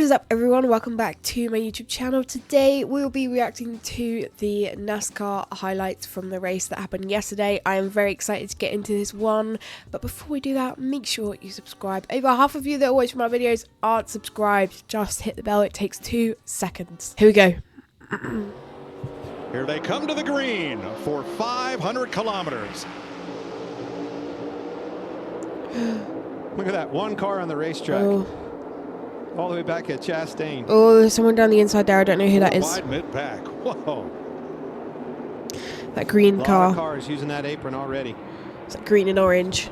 What is up, everyone? Welcome back to my YouTube channel. Today we'll be reacting to the NASCAR highlights from the race that happened yesterday. I am very excited to get into this one, but before we do that, make sure you subscribe. Over half of you that watch my videos aren't subscribed. Just hit the bell. It takes 2 seconds. Here we go. Here they come to the green for 500 kilometers. Look at that, one car on the racetrack. Oh. All the way back at Chastain. Oh, there's someone down the inside there. I don't know who that is. Wide mid-pack. Whoa. That green car. A lot of cars using that apron already. It's like green and orange.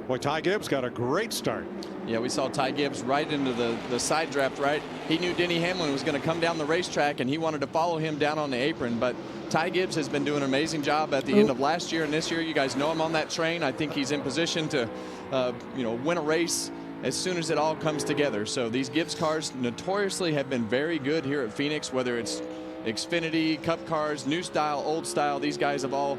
Boy, Ty Gibbs got a great start. Yeah, we saw Ty Gibbs right into the side draft, right? He knew Denny Hamlin was going to come down the racetrack, and he wanted to follow him down on the apron. But Ty Gibbs has been doing an amazing job at the end of last year and this year. You guys know him on that train. I think he's in position to, win a race as soon as it all comes together. So these Gibbs cars notoriously have been very good here at Phoenix, whether it's Xfinity, Cup cars, new style, old style. These guys have all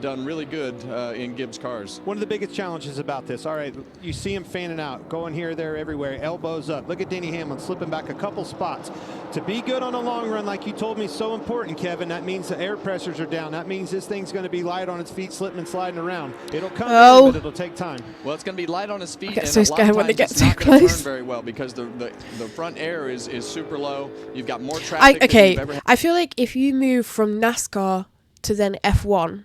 done really good in Gibbs cars. One of the biggest challenges about this, all right, you see him fanning out, going here, there, everywhere, elbows up. Look at Denny Hamlin slipping back a couple spots. To be good on a long run, like you told me, so important, Kevin. That means the air pressures are down. That means this thing's going to be light on its feet, slipping and sliding around. It'll come in, but it'll take time. Well, it's going to be light on his feet. I get and so a lot scared of when they times get it's too not gonna close. turn very well because the front air is super low. You've got more traffic. Okay, I feel like if you move from NASCAR to then F1,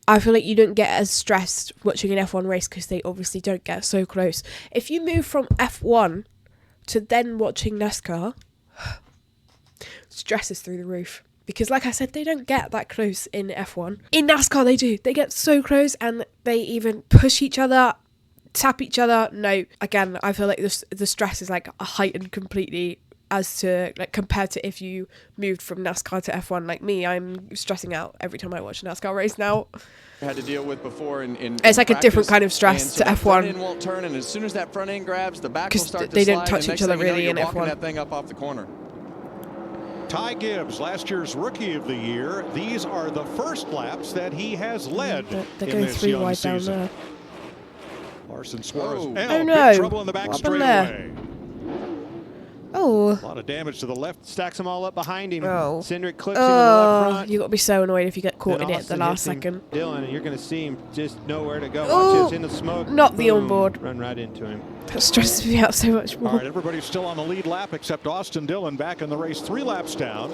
I feel like you don't get as stressed watching an F1 race because they obviously don't get so close. If you move from F1 to then watching NASCAR, stress is through the roof. Because like I said, they don't get that close in F1. In NASCAR, they do. They get so close and they even push each other, tap each other. No, again, I feel like the stress is like heightened completely as to like compared to if you moved from NASCAR to F1. Like me, I'm stressing out every time I watch a NASCAR race now. Had to deal with before it's like a different kind of stress to F1. Front end won't turn, and as soon as that front end grabs, the back will start to they slide. don't touch and each other next thing really you know, in you're walking F1. that thing up off the corner. Ty Gibbs, last year's Rookie of the Year. These are the first laps that he has led They're in going this 3 young wide season. down there. Larson Suarez. Oh no! Big trouble in the back What happened there? straightaway. Oh. A lot of damage to the left. Stacks them all up behind him. Oh. Cindric clips him in the left front. You got to be so annoyed if you get caught in it at the Austin last hits him. second. Dylan, you're going to see him just nowhere to go. Oh, Watch this in the smoke. not the Boom. onboard. Run right into him. That stresses me out so much more. All right, everybody's still on the lead lap except Austin Dillon back in the race 3 laps down.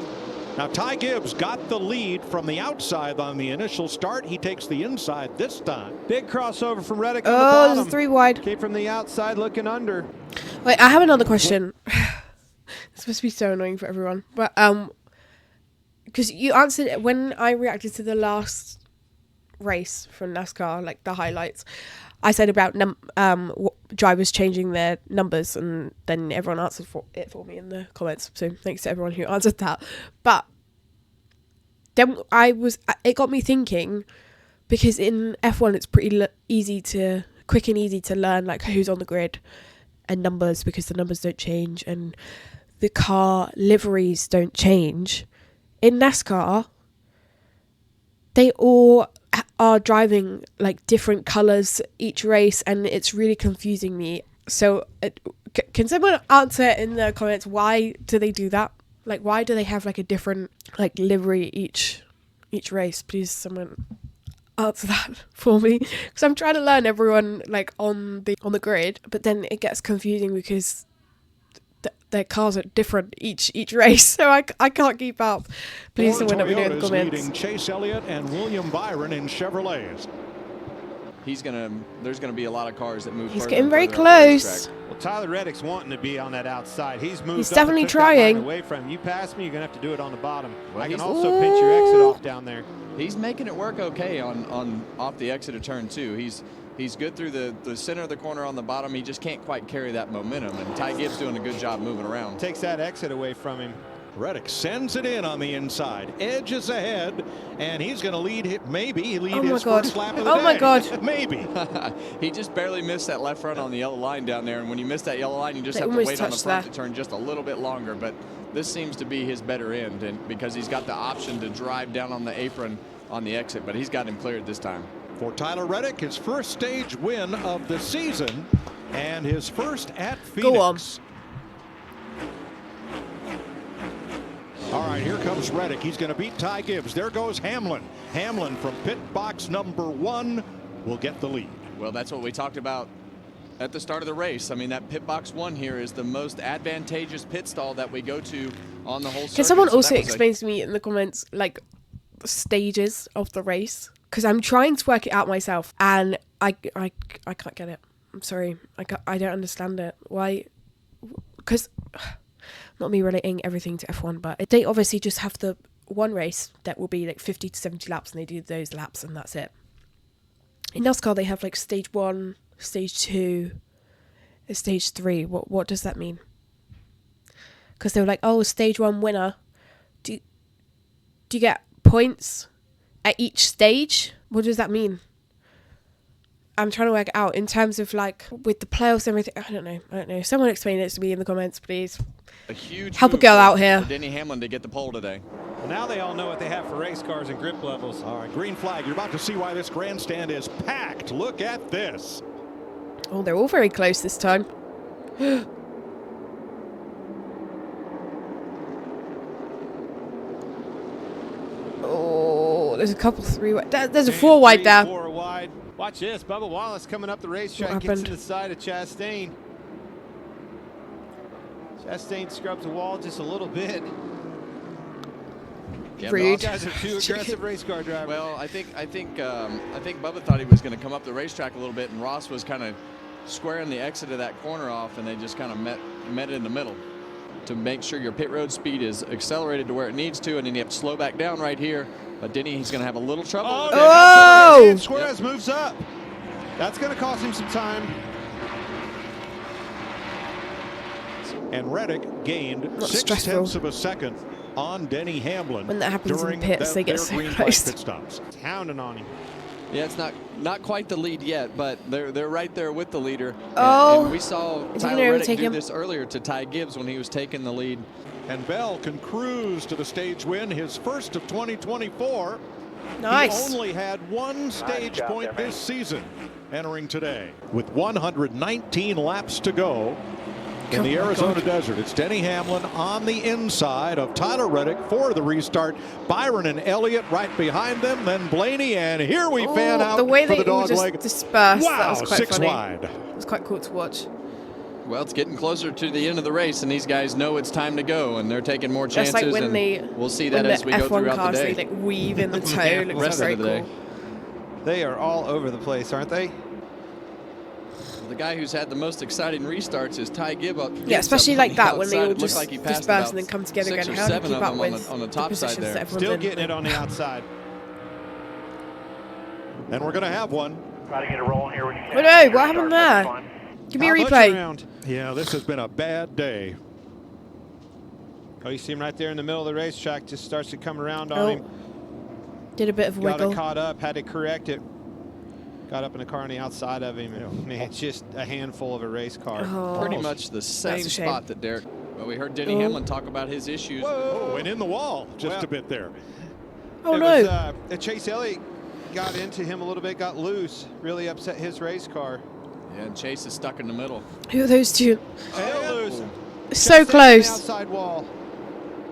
Now Ty Gibbs got the lead from the outside on the initial start. He takes the inside this time. Big crossover from Reddick on the Oh, bottom. there's 3 wide. Came from the outside looking under. Wait, I have another question. This must be so annoying for everyone. But because you answered it when I reacted to the last race from NASCAR, like the highlights. I said about drivers changing their numbers, and then everyone answered for me in the comments. So thanks to everyone who answered that. But then it got me thinking, because in F1 it's pretty quick and easy to learn like who's on the grid and numbers, because the numbers don't change and the car liveries don't change. In NASCAR, they all are driving like different colors each race, and it's really confusing me. So can someone answer in the comments, why do they do that? Like, why do they have like a different like livery each race? Please, someone answer that for me, because I'm trying to learn everyone like on the grid, but then it gets confusing because their cars are different each race, so I can't keep up. Please, someone let me know in the comments. Leading Chase Elliott and William Byron in Chevrolets. There's gonna be a lot of cars that move. He's further getting and very further up the close. racetrack. Well, Tyler Reddick's wanting to be on that outside. He's moved. He's up definitely and took that line trying. away from him. You pass me, you're gonna have to do it on the bottom. Well, I can he's- also pinch your exit off down there. He's making it work okay on off the exit of turn 2. He's good through the center of the corner on the bottom. He just can't quite carry that momentum, and Ty Gibbs doing a good job moving around. Takes that exit away from him. Reddick sends it in on the inside. Edge is ahead, and he's going to lead. Maybe he lead Oh my his God. first lap of the Oh day. my God. Maybe. He just barely missed that left front on the yellow line down there, and when you miss that yellow line, you just They have to almost wait on the touched front that. to turn just a little bit longer. But this seems to be his better end, and because he's got the option to drive down on the apron on the exit, but he's got him cleared this time. For Tyler Reddick, his first stage win of the season. and his first at Phoenix. Go on. All right, here comes Reddick. He's going to beat Ty Gibbs. There goes Hamlin. Hamlin from pit box number 1 will get the lead. Well, that's what we talked about at the start of the race. I mean, that pit box 1 here is the most advantageous pit stall that we go to on the whole circuit. Can someone So also that was explain to me in the comments, like, the stages of the race? Because I'm trying to work it out myself, and I can't get it. I'm sorry. I don't understand it. Why? Because, not me relating everything to F1, but they obviously just have the one race that will be like 50 to 70 laps, and they do those laps, and that's it. In NASCAR, they have like stage 1, stage 2, and stage 3. What does that mean? Because they were like, oh, stage 1 winner. Do you get points at each stage? What does that mean? I'm trying to work it out in terms of like with the playoffs and everything. I don't know. Someone explain it to me in the comments, please. a huge Help a move girl for- out here. for Denny Hamlin to get the pole today. Well, now they all know what they have for race cars and grip levels. All right, green flag. You're about to see why this grandstand is packed. Look at this. Oh, they're all very close this time. Oh, there's a couple 3 wide. There's a 4 wide there. 4 wide. Watch this. Bubba Wallace coming up the racetrack, What gets happened? to the side of Chastain. Chastain scrubs the wall just a little bit. Yeah, Rude. These guys are two aggressive race car drivers. Well, I think Bubba thought he was going to come up the racetrack a little bit, and Ross was kind of squaring the exit of that corner off, and they just kind of met in the middle to make sure your pit road speed is accelerated to where it needs to, and then you have to slow back down right here. But Denny, he's going to have a little trouble. Oh! Suarez moves up. That's going to cost him some time. And Reddick gained Not 6/10 stressful. of a second on Denny Hamlin. When that happens in during pits, they get their so green flag close. pit stops. It's hounding on him. Yeah, it's not quite the lead yet, but they're right there with the leader. Oh. And we saw Is he Tyler gonna Reddick overtake do him? this earlier to Ty Gibbs when he was taking the lead. And Bell can cruise to the stage win, his first of 2024. Nice. He only had one stage point this season entering today. With 119 laps to go in the Oh my Arizona God. desert, it's Denny Hamlin on the inside of Tyler Reddick for the restart. Byron and Elliott right behind them, then Blaney, and here we fan Oh, out the way for they the all dog just leg. dispersed. Wow, that was quite 6 funny. wide. It was quite cool to watch. Well, it's getting closer to the end of the race, and these guys know it's time to go, and they're taking more chances. Just like when and they, we'll see when that as the we go F1 throughout cars, the day. they like weave in the toe. Yeah, It looks rest of very the day. cool. They are all over the place, aren't they? The guy who's had the most exciting restarts is Ty Gibbs. Yeah, especially like that when they all It looked just like he passed disperse about and then come together 6 again. or How do you 7 keep of up them with on the the top side positions there. that everyone's Still in? getting it on the outside. And we're going to have one. Try to get a roll here when you can. Oh no, what happened there? Give me a Top replay. around. Yeah, this has been a bad day. Oh, you see him right there in the middle of the racetrack. Just starts to come around on him. Did a bit of a Got wiggle. it caught up, had to correct it. Got up in the car on the outside of him. And, man, it's just a handful of a race car. Oh. Pretty much the same a shame. spot that Derek. Well, we heard Denny Oh. Hamlin talk about his issues. Oh, and in the wall just Well, a bit there. Oh It no. was, Chase Elliott got into him a little bit, got loose, really upset his race car. Yeah, and Chase is stuck in the middle. Who are those two? Still loose. So Just sitting on the close. outside wall.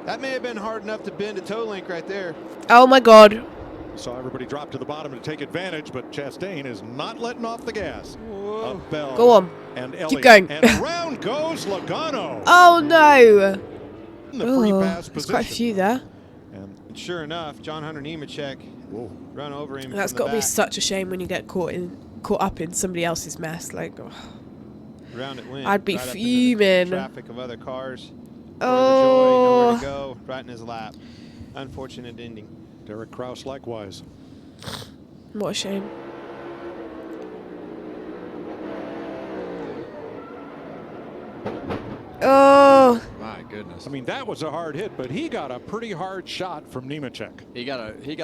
That may have been hard enough to bend a toe link right there. Oh my God. Saw everybody drop to the bottom to take advantage, but Chastain is not letting off the gas. Of Bell Go on. and Elliott. Keep going. And around goes Logano. Oh no. In the free Oh, pass there's position. quite a few there. And And sure enough, John Hunter Nemechek whoa. run over him. That's got got to be such a shame when you get caught up in somebody else's mess. Like, oh. Round it went. I'd be right up into the fuming. Traffic of other cars. Oh. Nowhere to go. Right in his lap. Unfortunate ending. Derek Kraus likewise. What a shame. Oh. My goodness. I mean, that was a hard hit, but he got a pretty hard shot from Nemechek. He got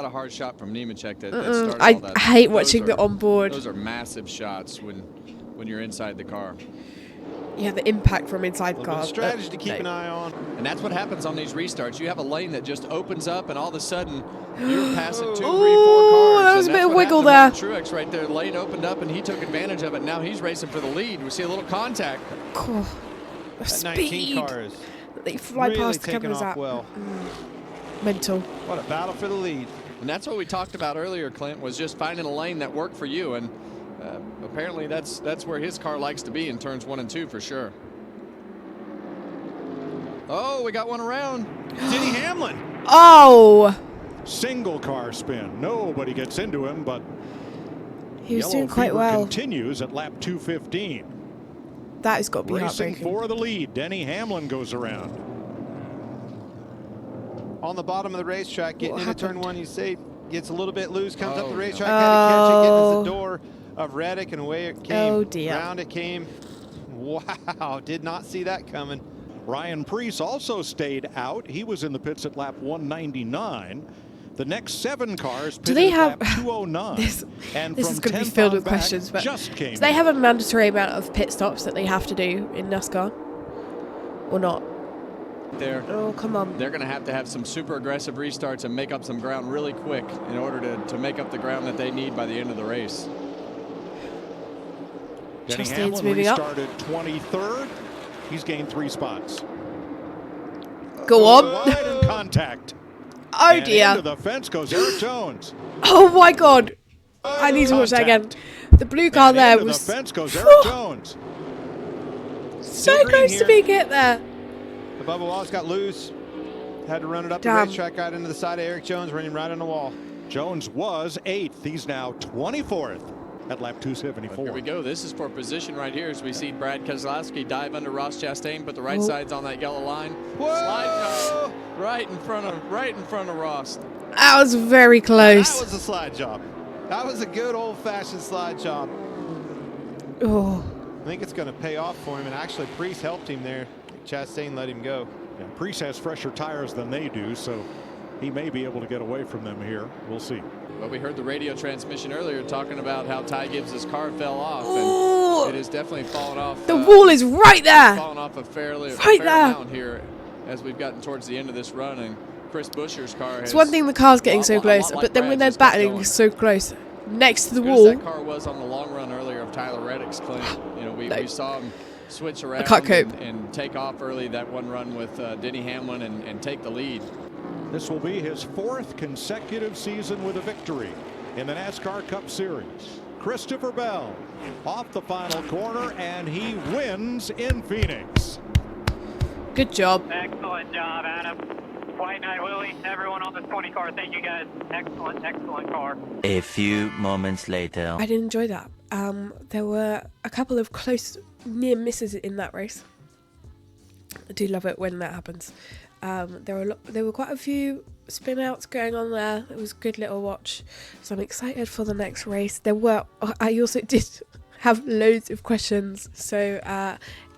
a hard shot from Nemechek that started I all that. hate Those watching the are- onboard. Those are massive shots when you're inside the car. Yeah, the impact from inside the A little car. bit of strategy to keep No. an eye on. And that's what happens on these restarts. You have a lane that just opens up, and all of a sudden, you're passing 2, 3, 4 Ooh, cars. there was And a bit that's of what wiggle happened to there. Martin Truex right there. The lane opened up, and he took advantage of it. Now he's racing for the lead. We see a little contact. Oh, the That 19 speed. car is They fly really past the taking cameras off out. well. Mental. What a battle for the lead. And that's what we talked about earlier, Clint, was just finding a lane that worked for you. And apparently that's where his car likes to be in turns 1 and 2 for sure. Oh, we got one around. Denny Hamlin. Oh, Single car spin. Nobody gets into him, but he was yellow doing quite fever well. continues at lap 215. That has got to be Racing heartbreaking. for the lead. Denny Hamlin goes around. On the bottom of the racetrack, getting What into turn happened? 1, you say, gets a little bit loose, comes up the Oh, racetrack, no. had to catch it, get into Oh. the door of Reddick, and away it came. Oh, dear. Round it came. Wow, did not see that coming. Ryan Preece also stayed out. He was in the pits at lap 199. The next 7 cars pitted they at have- lap 209. This and is from going to be 10th filled on with back, questions, but just came do they in. have a mandatory amount of pit stops that they have to do in NASCAR? Or not? There. Oh, come on. They're going to have some super aggressive restarts and make up some ground really quick in order to make up the ground that they need by the end of the race. Denny Chastain's Hamlin moving up. restarted 23rd. He's gained 3 spots. Go on. Wide in contact. Oh, And dear. into the fence goes Eric Jones. Oh, my God. I need to watch that again. The blue car And there into was the fence goes Eric Jones. so green close to here. being hit there. The Bubba Wallace got loose. Had to run it up Damn. the racetrack, got into the side of Eric Jones, running right on the wall. Jones was 8th. He's now 24th at lap But 274. here we go. This is for position right here as we see Brad Keselowski dive under Ross Chastain, but the right Oh. side's on that yellow line. Whoa! Slide right in front of Ross. That was very That close. was a slide job. That was a good old-fashioned slide job. Oh, I think it's going to pay off for him, and actually Preece helped him there. Chastain let him go. Yeah, Preece has fresher tires than they do, so he may be able to get away from them here. We'll see. But we heard the radio transmission earlier talking about how Ty Gibbs' car fell off, Ooh. and it has definitely fallen off. the wall is right there. fallen off a fair Right there. amount here as we've gotten towards the end of this run, and Chris Buescher's car has. It's one thing the car's getting a so lot close, like but then when they're Brad's, just kept battling going. so close next to the As good as wall, that car was on the long run earlier of Tyler Reddick's, Clint, you know, we saw him switch around can't cope. and take off early that one run with Denny Hamlin and take the lead. This will be his 4th consecutive season with a victory in the NASCAR Cup Series. Christopher Bell off the final corner, and he wins in Phoenix. good job. Excellent job, Adam. White Knight Willie, everyone on this 20 car, thank you guys. Excellent, excellent car. A few moments later. I did enjoy that. There were a couple of close near misses in that race. I do love it when that happens. There were quite a few spin outs going on there. It was a good little watch. So I'm excited for the next race. I also did have loads of questions. So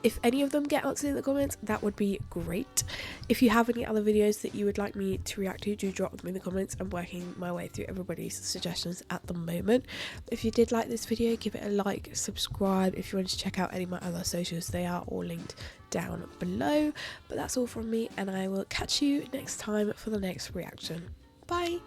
if any of them get answered in the comments, that would be great. If you have any other videos that you would like me to react to, do drop them in the comments. I'm working my way through everybody's suggestions at the moment. If you did like this video, give it a like, subscribe. If you want to check out any of my other socials, they are all linked down below. But that's all from me, and I will catch you next time for the next reaction. Bye!